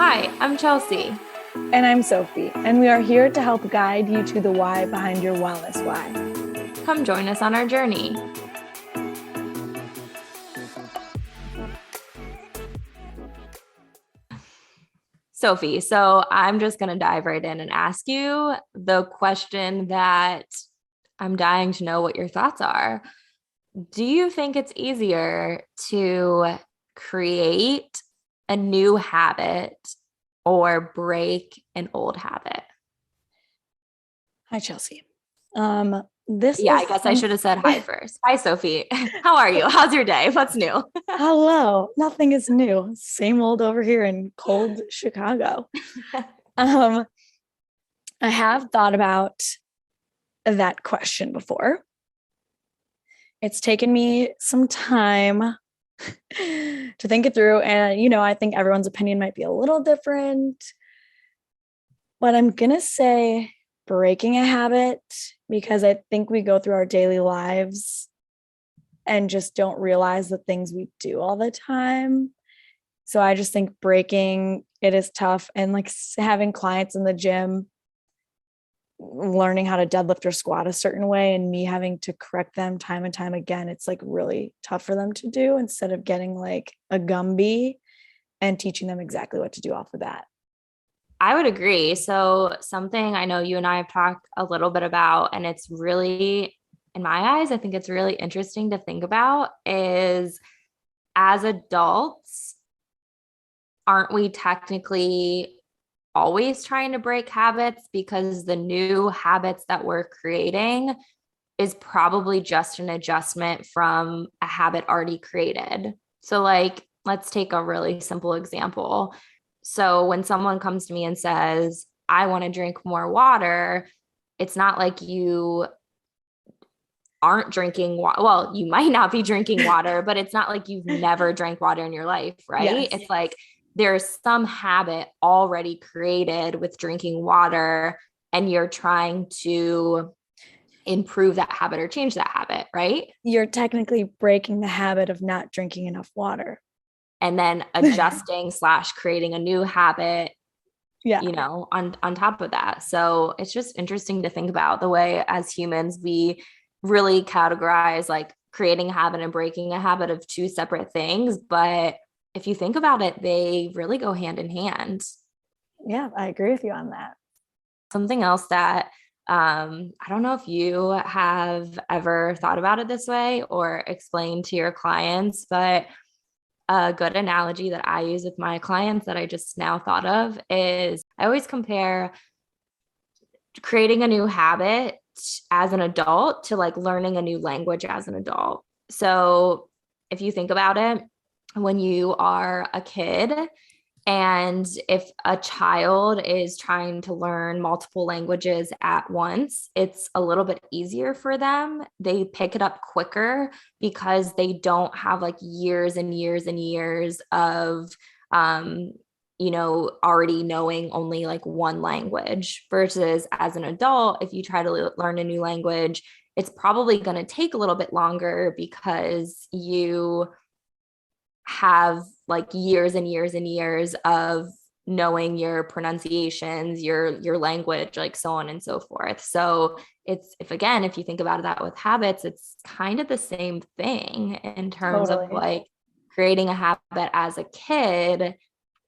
Hi, I'm Chelsea. And I'm Sophie, and we are here to help guide you to the why behind your wellness why. Come join us on our journey. Sophie, so I'm just going to dive right in and ask you the question that I'm dying to know what your thoughts are. Do you think it's easier to create a new habit or break an old habit? Hi, Chelsea. This Yeah, is I guess I should have said hi first. Hi, Sophie. How are you? How's your day? What's new? Hello. Nothing is new. Same old over here in cold Chicago. I have thought about that question before. It's taken me some time to think it through, and I think everyone's opinion might be a little different, but I'm gonna say breaking a habit because I think we go through our daily lives and just don't realize the things we do all the time. So I just think breaking it is tough. And like having clients in the gym, learning how to deadlift or squat a certain way, and me having to correct them time and time again, it's like really tough for them to do instead of getting like a Gumby and teaching them exactly what to do off of that. I would agree. So, something I know you and I have talked a little bit about, and it's really, in my eyes, I think it's really interesting to think about is as adults, aren't we technically always trying to break habits because the new habits that we're creating is probably just an adjustment from a habit already created. So, like, let's take a really simple example. So, when someone comes to me and says, I want to drink more water, it's not like you aren't drinking water. Well, you might not be drinking water, but it's not like you've never drank water in your life, right? Yes. It's like there's some habit already created with drinking water, and you're trying to improve that habit or change that habit, right? You're technically breaking the habit of not drinking enough water. And then adjusting slash creating a new habit, Yeah. On top of that. So it's just interesting to think about the way as humans, we really categorize like creating a habit and breaking a habit of two separate things. But if you think about it, they really go hand in hand. Yeah, I agree with you on that. Something else that I don't know if you have ever thought about it this way or explained to your clients, but a good analogy that I use with my clients that I just now thought of is I always compare creating a new habit as an adult to like learning a new language as an adult. So if you think about it, when you are a kid, and if a child is trying to learn multiple languages at once, it's a little bit easier for them. They pick it up quicker because they don't have like years and years and years of, already knowing only like one language versus as an adult, if you try to learn a new language, it's probably going to take a little bit longer because you have like years and years and years of knowing your pronunciations, your language, like so on and so forth. So it's if you think about it that with habits, it's kind of the same thing in terms of like creating a habit as a kid.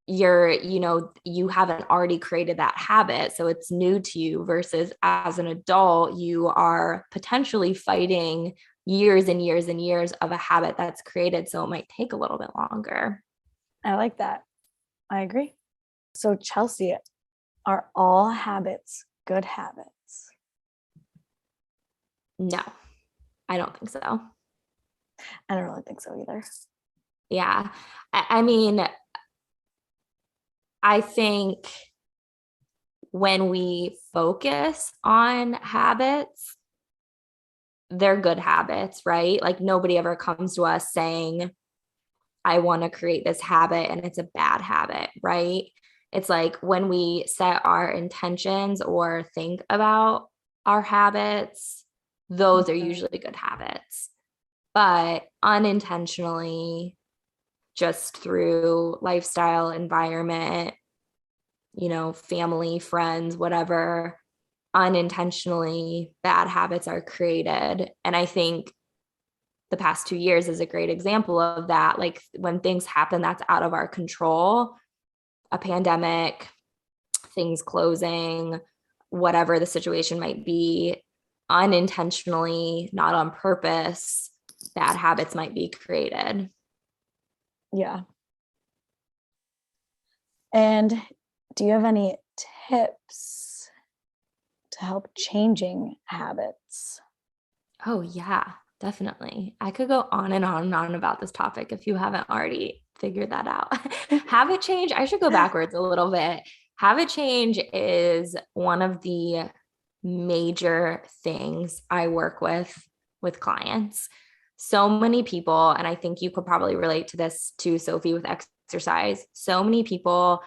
You haven't already created that habit, so it's new to you versus as an adult, you are potentially fighting years and years and years of a habit that's created. So it might take a little bit longer. I like that. I agree. So, Chelsea, are all habits good habits? No, I don't think so. I don't really think so either. Yeah. I mean, I think when we focus on habits, they're good habits, right? Like nobody ever comes to us saying, I want to create this habit and it's a bad habit, right? It's like when we set our intentions or think about our habits, those are usually good habits. But unintentionally, just through lifestyle, environment, family, friends, whatever, unintentionally bad habits are created. And I think the past 2 years is a great example of that. Like when things happen that's out of our control, a pandemic, things closing, whatever the situation might be, unintentionally, not on purpose, bad habits might be created. Yeah. And do you have any tips to help changing habits? Oh, yeah, definitely. I could go on and on and on about this topic if you haven't already figured that out. Habit change, I should go backwards a little bit. Habit change is one of the major things I work with clients. So many people, and I think you could probably relate to this too, Sophie, with exercise. So many people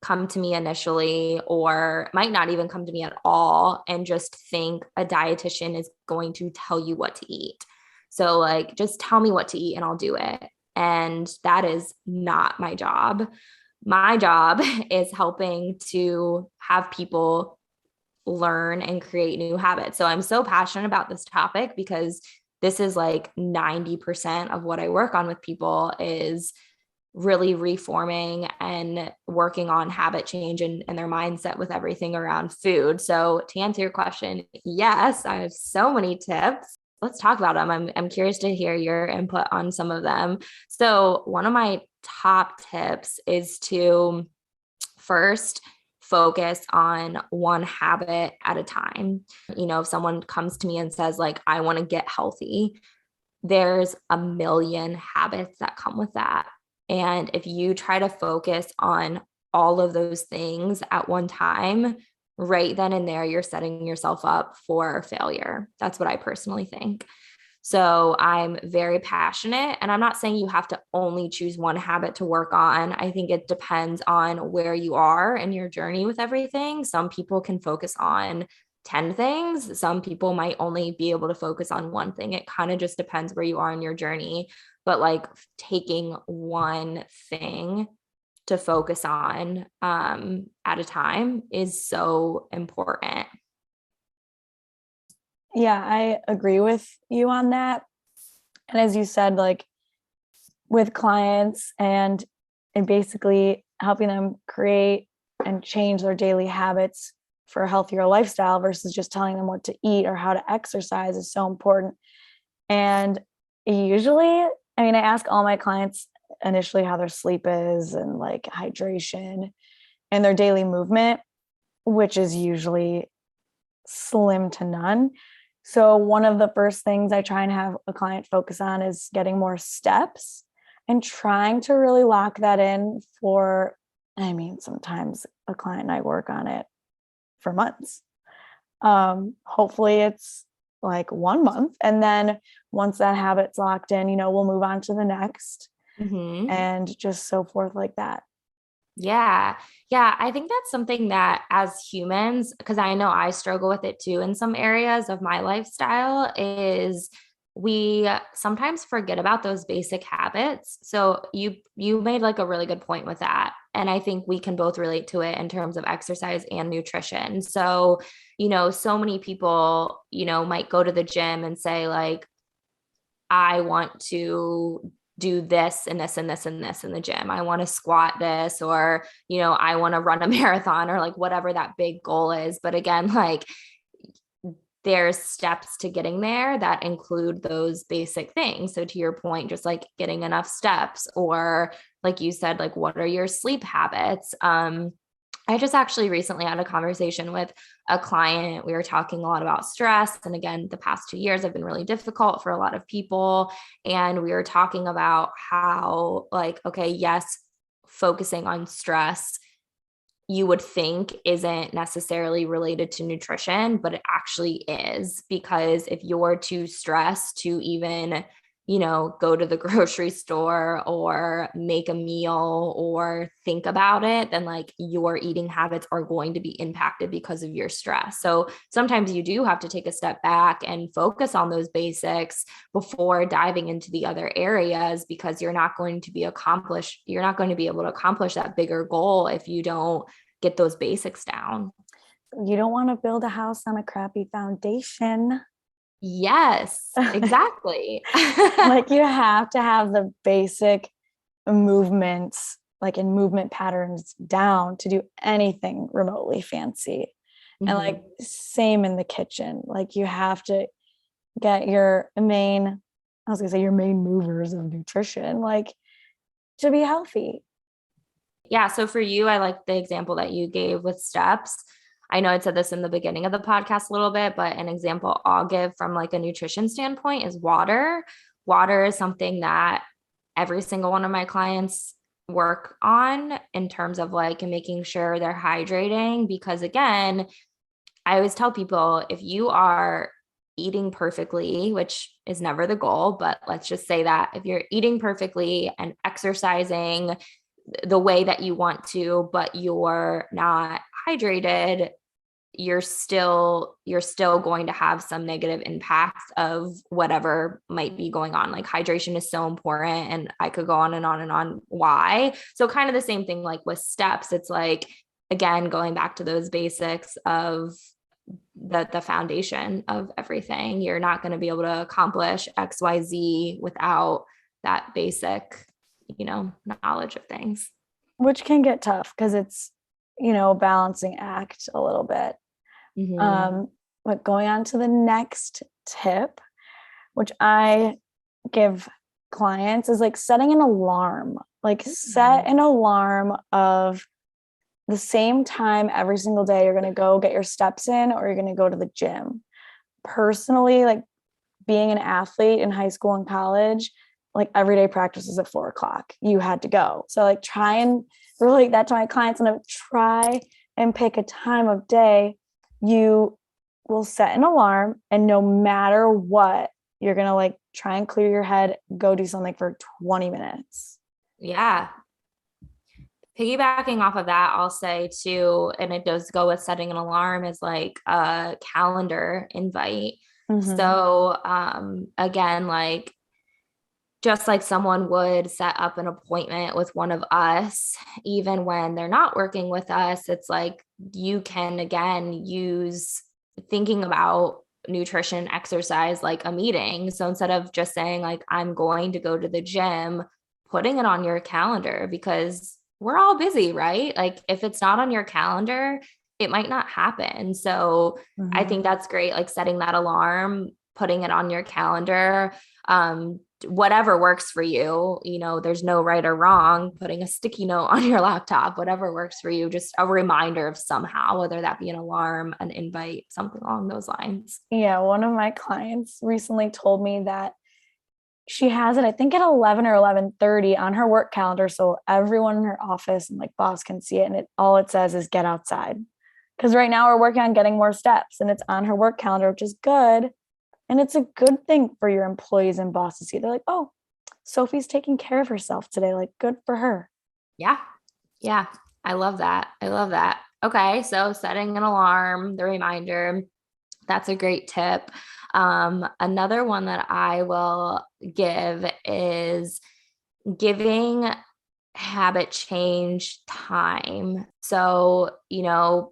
come to me initially or might not even come to me at all and just think a dietitian is going to tell you what to eat. So like, just tell me what to eat and I'll do it. And that is not my job. My job is helping to have people learn and create new habits. So I'm so passionate about this topic because this is like 90% of what I work on with people is really reforming and working on habit change and their mindset with everything around food. So to answer your question, yes, I have so many tips. Let's talk about them. I'm curious to hear your input on some of them. So one of my top tips is to first focus on one habit at a time. If someone comes to me and says like, I want to get healthy, there's a million habits that come with that. And if you try to focus on all of those things at one time, right then and there, you're setting yourself up for failure. That's what I personally think. So I'm very passionate, and I'm not saying you have to only choose one habit to work on. I think it depends on where you are in your journey with everything. Some people can focus on 10 things. Some people might only be able to focus on one thing. It kind of just depends where you are in your journey. But like taking one thing to focus on at a time is so important. Yeah, I agree with you on that. And as you said, like with clients and basically helping them create and change their daily habits for a healthier lifestyle versus just telling them what to eat or how to exercise is so important. And usually, I ask all my clients initially how their sleep is and like hydration and their daily movement, which is usually slim to none. So one of the first things I try and have a client focus on is getting more steps and trying to really lock that in for, sometimes a client and I work on it for months. Hopefully it's like 1 month. And then once that habit's locked in, we'll move on to the next and just so forth like that. Yeah. Yeah. I think that's something that as humans, because I know I struggle with it too in some areas of my lifestyle, is we sometimes forget about those basic habits. So you made like a really good point with that. And I think we can both relate to it in terms of exercise and nutrition. So, so many people, might go to the gym and say like, I want to do this and this and this and this in the gym. I want to squat this, or, I want to run a marathon, or like whatever that big goal is. But again, like there's steps to getting there that include those basic things. So to your point, just like getting enough steps, or like you said, like what are your sleep habits? I just actually recently had a conversation with a client. We were talking a lot about stress. And again, the past 2 years have been really difficult for a lot of people. And we were talking about how, like, okay, yes, focusing on stress, you would think isn't necessarily related to nutrition, but it actually is, because if you're too stressed to even go to the grocery store or make a meal or think about it, then like your eating habits are going to be impacted because of your stress. So sometimes you do have to take a step back and focus on those basics before diving into the other areas, because you're not going to be able to accomplish that bigger goal if you don't get those basics down. You don't want to build a house on a crappy foundation. Yes, exactly. Like you have to have the basic movements, like in movement patterns down to do anything remotely fancy. And like same in the kitchen, like you have to get your main movers of nutrition, like to be healthy. Yeah. So for you, I like the example that you gave with steps. I know I said this in the beginning of the podcast a little bit, but an example I'll give from like a nutrition standpoint is water. Water is something that every single one of my clients work on in terms of like making sure they're hydrating, because again, I always tell people if you are eating perfectly, which is never the goal, but let's just say that if you're eating perfectly and exercising the way that you want to, but you're not hydrated, you're still going to have some negative impacts of whatever might be going on. Like hydration is so important, and I could go on and on and on why. So kind of the same thing like with steps. It's like, again, going back to those basics of the foundation of everything. You're not going to be able to accomplish XYZ without that basic, knowledge of things. Which can get tough because it's, a balancing act a little bit. But going on to the next tip, which I give clients, is like setting an alarm. Like set an alarm of the same time every single day you're going to go get your steps in, or you're going to go to the gym. Personally, like being an athlete in high school and college, like everyday practice is at 4:00. You had to go. So like try and relate that to my clients, and I would try and pick a time of day. You will set an alarm, and no matter what, you're going to like try and clear your head, go do something for 20 minutes. Yeah. Piggybacking off of that, I'll say too, and it does go with setting an alarm, is like a calendar invite. So again, like just like someone would set up an appointment with one of us, even when they're not working with us, it's like you can again use thinking about nutrition, exercise like a meeting. So instead of just saying like, I'm going to go to the gym, putting it on your calendar, because we're all busy, right? Like if it's not on your calendar, it might not happen. So I think that's great. Like setting that alarm, putting it on your calendar, whatever works for you, there's no right or wrong, putting a sticky note on your laptop, whatever works for you, just a reminder of somehow, whether that be an alarm, an invite, something along those lines. Yeah. One of my clients recently told me that she has it, I think at 11 or 11:30 on her work calendar. So everyone in her office and like boss can see it. And all it says is get outside. Because right now we're working on getting more steps, and it's on her work calendar, which is good. And it's a good thing for your employees and boss to see. They're like, oh, Sophie's taking care of herself today. Like, good for her. Yeah. Yeah. I love that. Okay. So setting an alarm, the reminder, that's a great tip. Another one that I will give is giving habit change time. So,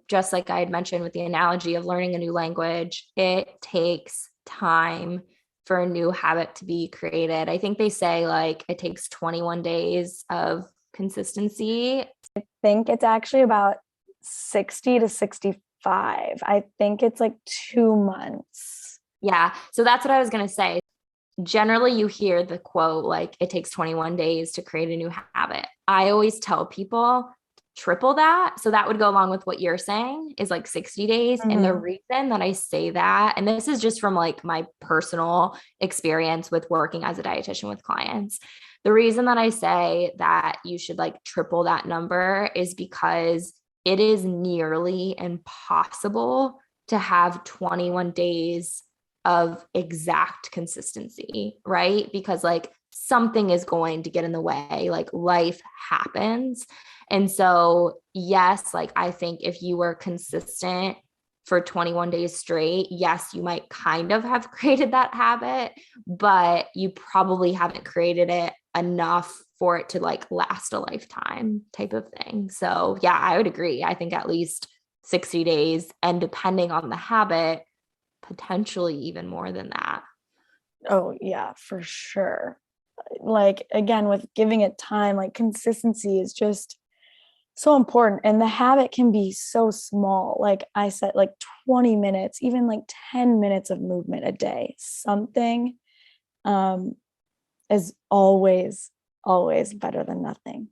just like I had mentioned with the analogy of learning a new language, it takes time for a new habit to be created. I think they say like it takes 21 days of consistency. I think it's actually about 60 to 65. I think it's like 2 months. Yeah. So that's what I was going to say. Generally, you hear the quote, like it takes 21 days to create a new habit. I always tell people triple that. So that would go along with what you're saying is like 60 days. And the reason that I say that, and this is just from like my personal experience with working as a dietitian with clients. The reason that I say that you should like triple that number is because it is nearly impossible to have 21 days of exact consistency, right? Because like something is going to get in the way, like life happens. And so, yes, like I think if you were consistent for 21 days straight, yes, you might kind of have created that habit, but you probably haven't created it enough for it to like last a lifetime type of thing. So yeah, I would agree. I think at least 60 days, and depending on the habit, potentially even more than that. Oh yeah, for sure. Like again, with giving it time, like consistency is just so important. And the habit can be so small. Like I said, like 20 minutes, even like 10 minutes of movement a day. Something is always better than nothing.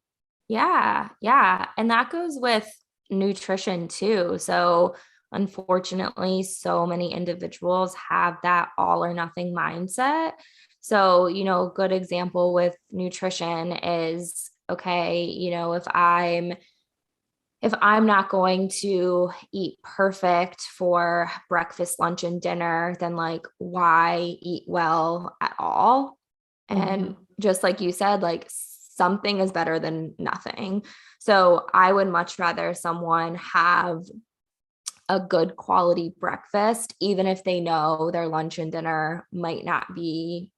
Yeah. Yeah. And that goes with nutrition too. So, unfortunately, so many individuals have that all or nothing mindset. So, good example with nutrition is okay, if I'm not going to eat perfect for breakfast, lunch, and dinner, then like why eat well at all? And just like you said, like something is better than nothing. So I would much rather someone have a good quality breakfast, even if they know their lunch and dinner might not be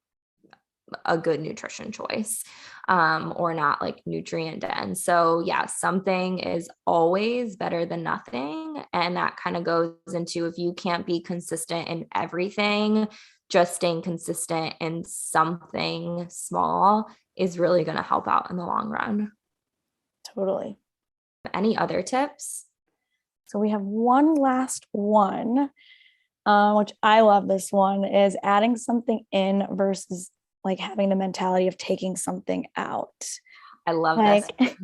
a good nutrition choice, or not like nutrient dense. So yeah, something is always better than nothing. And that kind of goes into, if you can't be consistent in everything, just staying consistent in something small is really going to help out in the long run. Totally. Any other tips? So we have one last one, which I love. This one is adding something in versus like having the mentality of taking something out. I love Like, this.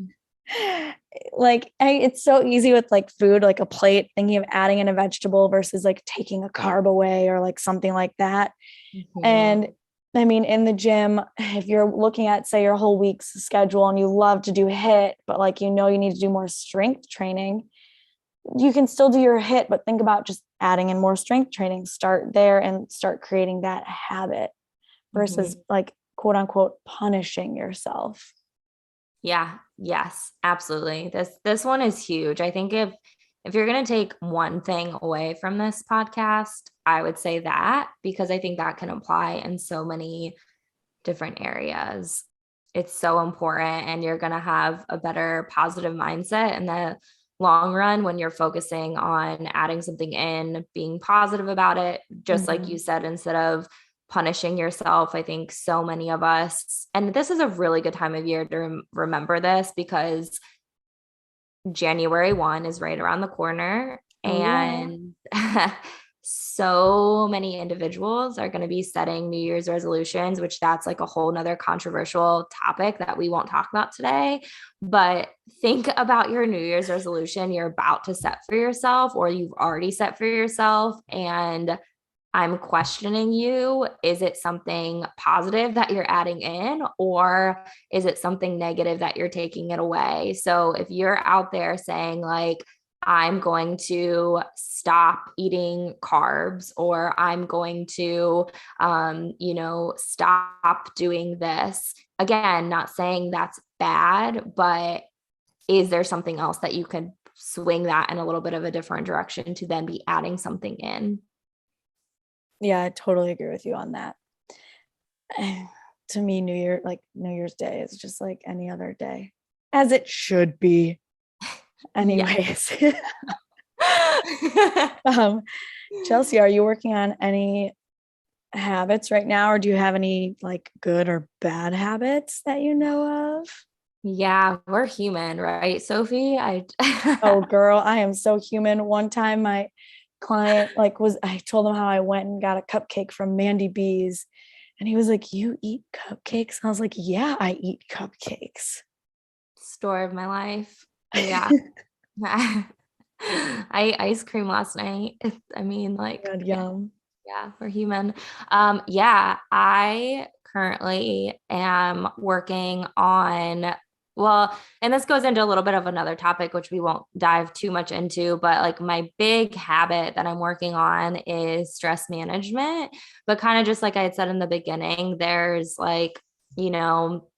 It's so easy with like food, like a plate, thinking of adding in a vegetable versus like taking a carb away or like something like that. Mhm. And I mean, in the gym, if you're looking at, say, your whole week's schedule and you love to do HIIT, but like, you need to do more strength training, you can still do your HIIT, but think about just adding in more strength training. Start there and start creating that habit versus like, quote unquote, punishing yourself. Yeah, yes, absolutely. This one is huge. I think if you're going to take one thing away from this podcast, I would say that, because I think that can apply in so many different areas. It's so important, and you're going to have a better positive mindset in the long run when you're focusing on adding something in, being positive about it, just like you said, instead of punishing yourself. I think so many of us, and this is a really good time of year to remember this, because January 1 is right around the corner. Oh, yeah. And so many individuals are going to be setting New Year's resolutions, which that's like a whole nother controversial topic that we won't talk about today. But think about your New Year's resolution you're about to set for yourself, or you've already set for yourself, and I'm questioning you. Is it something positive that you're adding in, or is it something negative that you're taking it away? So if you're out there saying, like, I'm going to stop eating carbs, or I'm going to, stop doing this. Again, not saying that's bad, but is there something else that you could swing that in a little bit of a different direction to then be adding something in? Yeah, I totally agree with you on that. To me, New Year's Day is just like any other day, as it should be. Anyways. Chelsea, are you working on any habits right now, or do you have any like good or bad habits that you know of? Yeah, we're human, right, Sophie? Oh, girl, I am so human. One time my client I told him how I went and got a cupcake from Mandy B's, and he was like, "You eat cupcakes?" And I was like, "Yeah, I eat cupcakes." Story of my life. Yeah. I ate ice cream last night. I mean, like, God, yum. yeah, we're human. Yeah, I currently am working on, well, and this goes into a little bit of another topic, which we won't dive too much into, but like my big habit that I'm working on is stress management. But kind of just like I had said in the beginning, there's like, you know,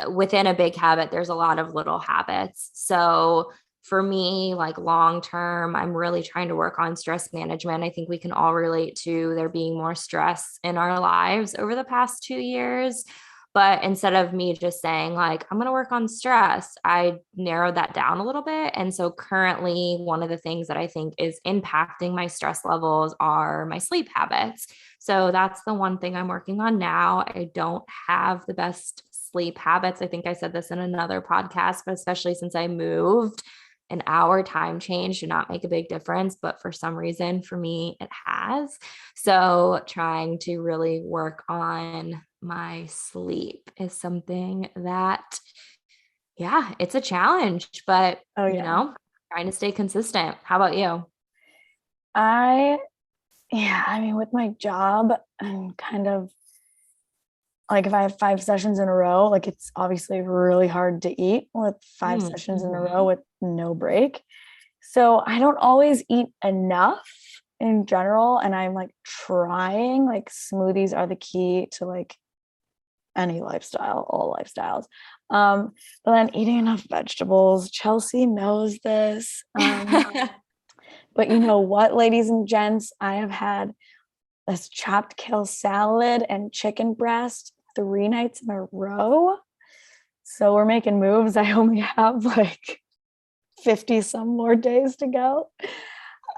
within a big habit, there's a lot of little habits. So for me, like long term, I'm really trying to work on stress management. I think we can all relate to there being more stress in our lives over the past 2 years. But instead of me just saying like, I'm going to work on stress, I narrowed that down a little bit. And so currently, one of the things that I think is impacting my stress levels are my sleep habits. So that's the one thing I'm working on now. I don't have the best sleep habits. I think I said this in another podcast, but especially since I moved, an hour time change should not make a big difference. But for some reason, for me, it has. So trying to really work on my sleep is something that, yeah, it's a challenge, but trying to stay consistent. How about you? I mean, with my job, I'm kind of like, if I have 5 sessions in a row, like it's obviously really hard to eat with 5 sessions in a row with no break. So I don't always eat enough in general. And I'm like trying, like smoothies are the key to like any lifestyle, all lifestyles. But then eating enough vegetables, Chelsea knows this. But you know what, ladies and gents, I have had this chopped kale salad and chicken breast 3 nights in a row. So we're making moves. I only have like 50 some more days to go.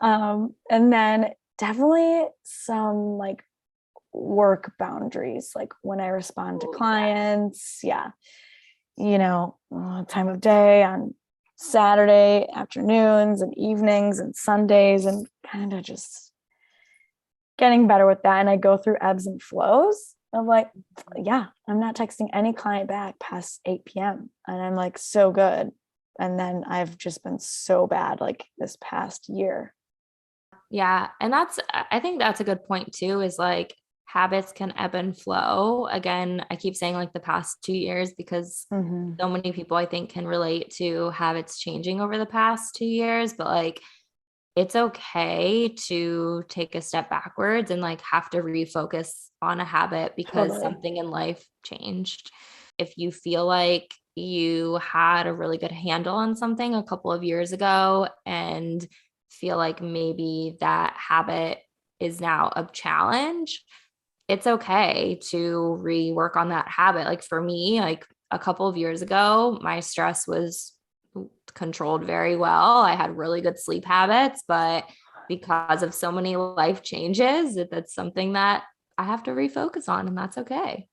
And then definitely some like work boundaries, like when I respond to clients. Yeah. Time of day on Saturday afternoons and evenings and Sundays, and kind of just getting better with that. And I go through ebbs and flows of like, yeah, I'm not texting any client back past 8 p.m. And I'm like, so good. And then I've just been so bad like this past year. Yeah. And I think that's a good point too, is like habits can ebb and flow. Again, I keep saying like the past 2 years because so many people I think can relate to habits changing over the past 2 years, but like it's okay to take a step backwards and like have to refocus on a habit because something in life changed. If you feel like you had a really good handle on something a couple of years ago and feel like maybe that habit is now a challenge, it's okay to rework on that habit. Like for me, like a couple of years ago, my stress was controlled very well. I had really good sleep habits, but because of so many life changes, that's something that I have to refocus on, and that's okay.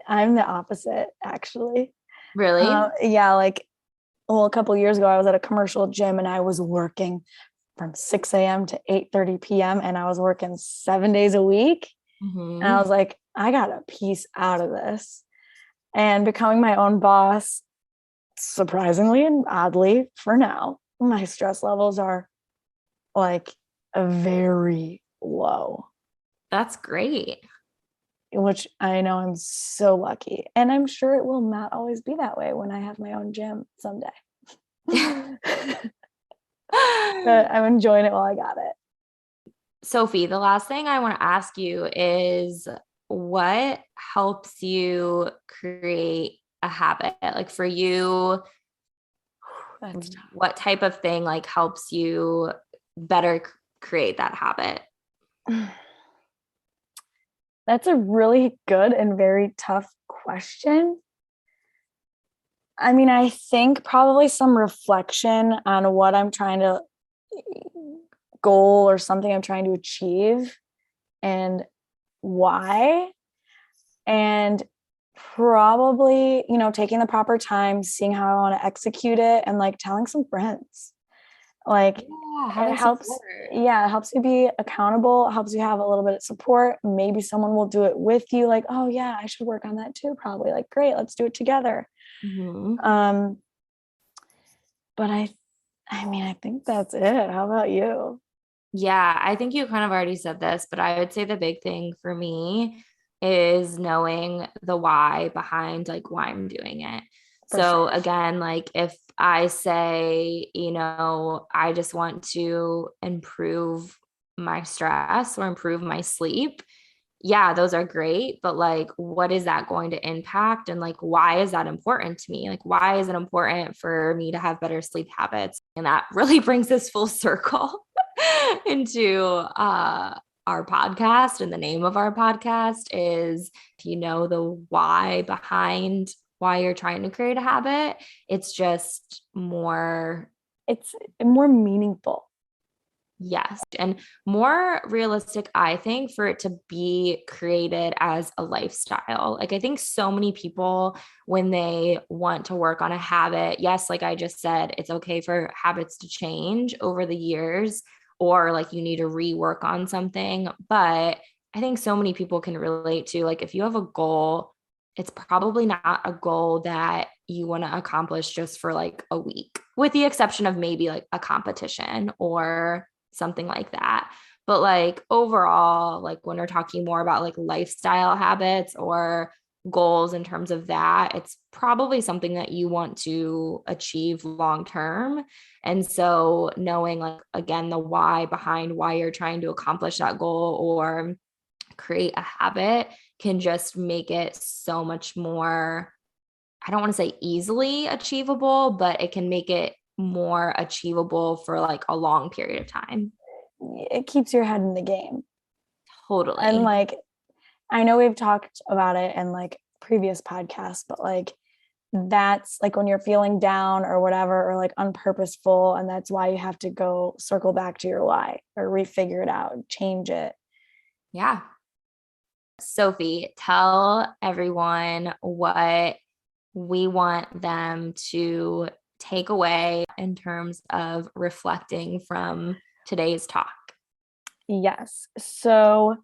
I'm the opposite, actually. Really? Yeah, like, well, a couple of years ago, I was at a commercial gym and I was working from 6 a.m. to 8:30 p.m. and I was working 7 days a week. And I was like, I got a piece out of this. And becoming my own boss, surprisingly and oddly for now, my stress levels are like very low. That's great. Which I know I'm so lucky. And I'm sure it will not always be that way when I have my own gym someday. But I'm enjoying it while I got it. Sophie, the last thing I want to ask you is what helps you create a habit? Like for you, what type of thing like helps you better create that habit? That's a really good and very tough question. I mean, I think probably some reflection on what I'm trying to goal or something I'm trying to achieve and why. And probably, taking the proper time, seeing how I want to execute it, and like telling some friends. Like it helps. Yeah, it helps you be accountable. It helps you have a little bit of support. Maybe someone will do it with you. Like, oh yeah, I should work on that too. Probably like, great, let's do it together. But I mean, I think that's it. How about you? Yeah, I think you kind of already said this, but I would say the big thing for me is knowing the why behind like why I'm doing it. So again, like if I say, I just want to improve my stress or improve my sleep, yeah, those are great. But like, what is that going to impact? And like, why is that important to me? Like, why is it important for me to have better sleep habits? And that really brings us full circle into our our podcast and the name of our podcast is, if you know the why behind why you're trying to create a habit, it's just more, it's more meaningful. yes, and more realistic, I think, for it to be created as a lifestyle. Like, I think so many people, when they want to work on a habit, yes, like I just said, it's okay for habits to change over the years, or like you need to rework on something. But I think so many people can relate to, like, if you have a goal, it's probably not a goal that you want to accomplish just for like a week, with the exception of maybe like a competition or something like that. But like overall, like when we're talking more about like lifestyle habits or goals in terms of that, it's probably something that you want to achieve long term. And so knowing, like, again, the why behind why you're trying to accomplish that goal or create a habit can just make it so much more, I don't want to say easily achievable, but it can make it more achievable for like a long period of time. It keeps your head in the game. Totally. And like, I know we've talked about it in like previous podcasts, but like, that's like when you're feeling down or whatever, or like unpurposeful. And that's why you have to go circle back to your why or refigure it out, change it. Yeah. Sophie, tell everyone what we want them to take away in terms of reflecting from today's talk. Yes. So,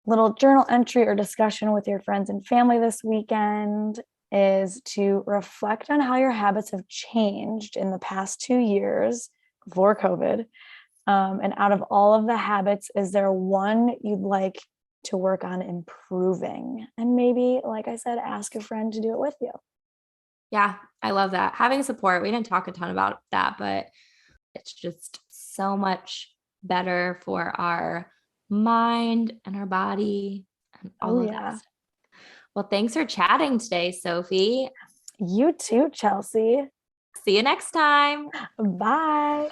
little journal entry or discussion with your friends and family this weekend is to reflect on how your habits have changed in the past 2 years before COVID. And out of all of the habits, is there one you'd like to work on improving? And maybe, like I said, ask a friend to do it with you. Yeah, I love that. Having support, we didn't talk a ton about that, but it's just so much better for our mind and our body and all of that stuff. Well, thanks for chatting today, Sophie. You too, Chelsea. See you next time. Bye.